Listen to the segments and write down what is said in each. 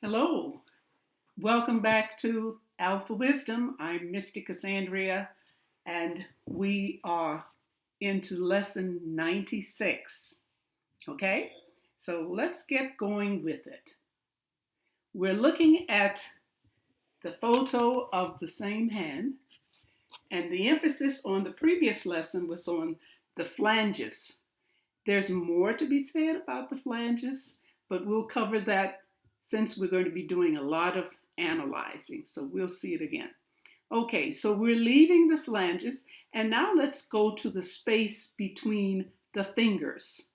Hello, welcome back to Alphawisdom. I'm Mystic Cassandria, and we are into lesson 96. Okay, so let's get going with it. We're looking at the photo of the same hand, and the emphasis on the previous lesson was on the flanges. There's more to be said about the flanges, but we'll cover that since we're going to be doing a lot of analyzing. So we'll see it again. Okay, so we're leaving the flanges, and now let's go to the space between the fingers.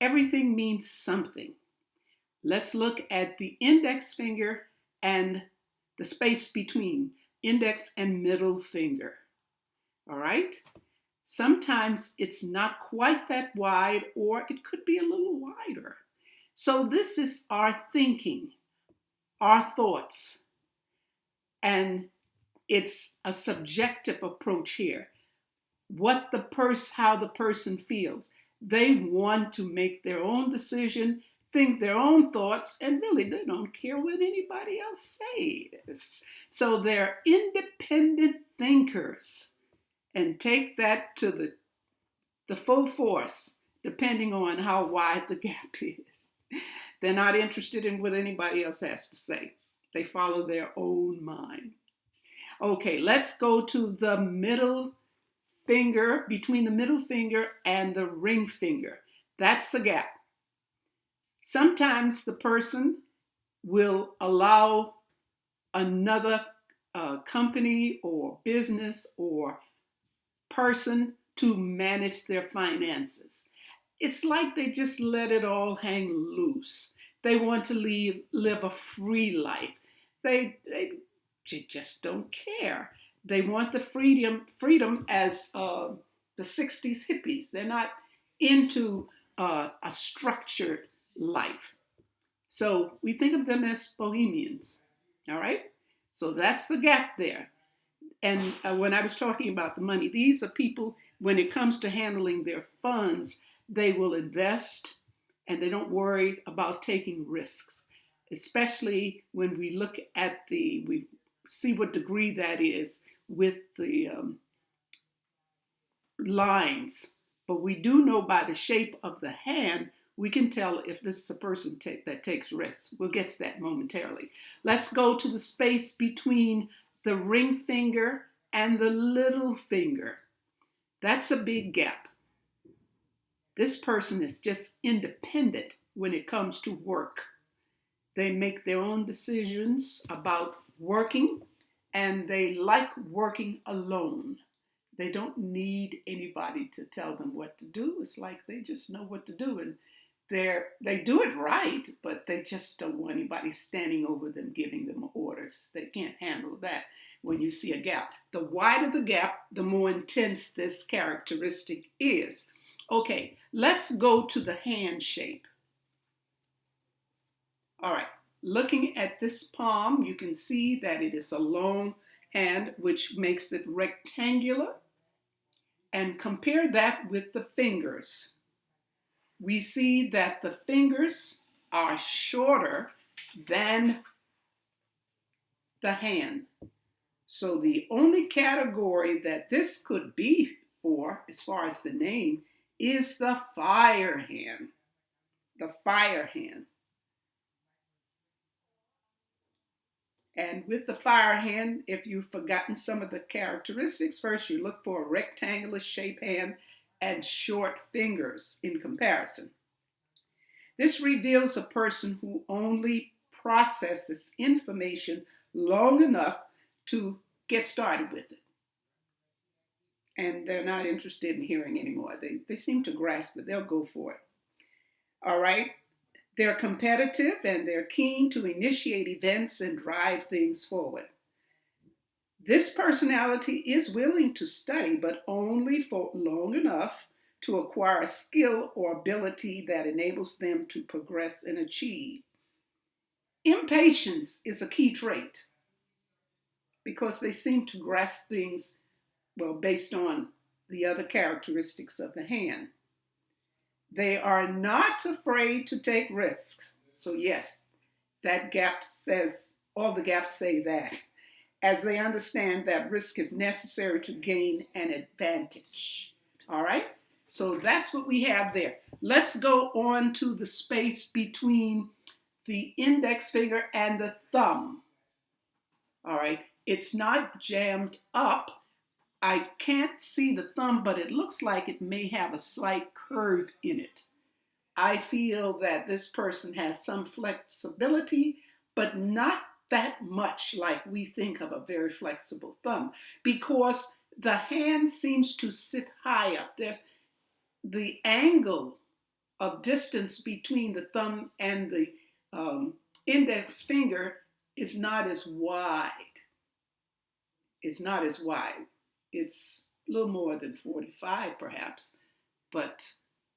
Everything means something. Let's look at the index finger and the space between index and middle finger. All right? Sometimes it's not quite that wide, or it could be a little wider. So this is our thinking, our thoughts, and it's a subjective approach here. How the person feels. They want to make their own decision, think their own thoughts, and really they don't care what anybody else says. So they're independent thinkers. And take that to the full force, depending on how wide the gap is. They're not interested in what anybody else has to say. They follow their own mind. Okay, let's go to the middle finger, between the middle finger and the ring finger. That's the gap. Sometimes the person will allow another company or business or person to manage their finances. It's like they just let it all hang loose. They want to live a free life. They just don't care. They want the freedom as the 60s hippies. They're not into a structured life. So we think of them as bohemians. All right? So that's the gap there. And when I was talking about the money, these are people, when it comes to handling their funds, they will invest and they don't worry about taking risks, especially when we look at we see what degree that is with the lines. But we do know by the shape of the hand, we can tell if this is a person that takes risks. We'll get to that momentarily. Let's go to the space between the ring finger and the little finger. That's a big gap. This person is just independent when it comes to work. They make their own decisions about working, and they like working alone. They don't need anybody to tell them what to do. It's like they just know what to do, and they do it right, but they just don't want anybody standing over them giving them orders. They can't handle that when you see a gap. The wider the gap, the more intense this characteristic is. Okay, let's go to the hand shape. All right, looking at this palm, you can see that it is a long hand, which makes it rectangular. And compare that with the fingers. We see that the fingers are shorter than the hand. So the only category that this could be for, as far as the name, is the fire hand. The fire hand. And with the fire hand, if you've forgotten some of the characteristics, first you look for a rectangular shaped hand and short fingers in comparison. This reveals a person who only processes information long enough to get started with it. And they're not interested in hearing anymore. They seem to grasp it. They'll go for it. All right. They're competitive and they're keen to initiate events and drive things forward. This personality is willing to study, but only for long enough to acquire a skill or ability that enables them to progress and achieve. Impatience is a key trait because they seem to grasp things, well, based on the other characteristics of the hand. They are not afraid to take risks. So yes, that gap says, all the gaps say that, as they understand that risk is necessary to gain an advantage. All right? So that's what we have there. Let's go on to the space between the index finger and the thumb. All right? It's not jammed up. I can't see the thumb, but it looks like it may have a slight curve in it. I feel that this person has some flexibility, but not that much like we think of a very flexible thumb, because the hand seems to sit high up. There's the angle of distance between the thumb and the index finger is not as wide. It's not as wide. It's a little more than 45 perhaps. But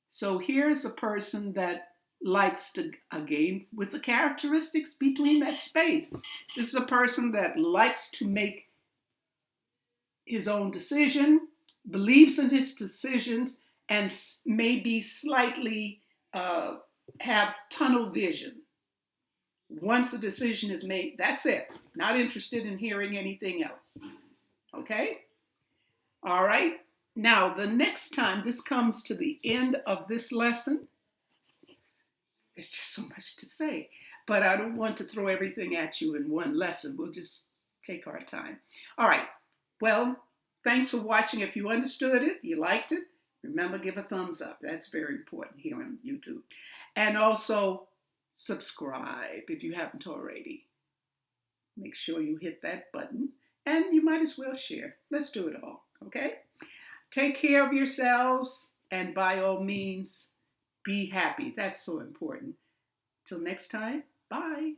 so here's a person that likes to, again, with the characteristics between that space. This is a person that likes to make his own decision, believes in his decisions, and maybe slightly have tunnel vision. Once a decision is made, that's it. Not interested in hearing anything else. Okay? All right. Now, the next time this comes to the end of this lesson, there's just so much to say. But I don't want to throw everything at you in one lesson. We'll just take our time. All right. Well, thanks for watching. If you understood it, you liked it, remember, give a thumbs up. That's very important here on YouTube. And also, subscribe if you haven't already. Make sure you hit that button. And you might as well share. Let's do it all, okay? Take care of yourselves, and by all means, be happy. That's so important. Till next time, bye.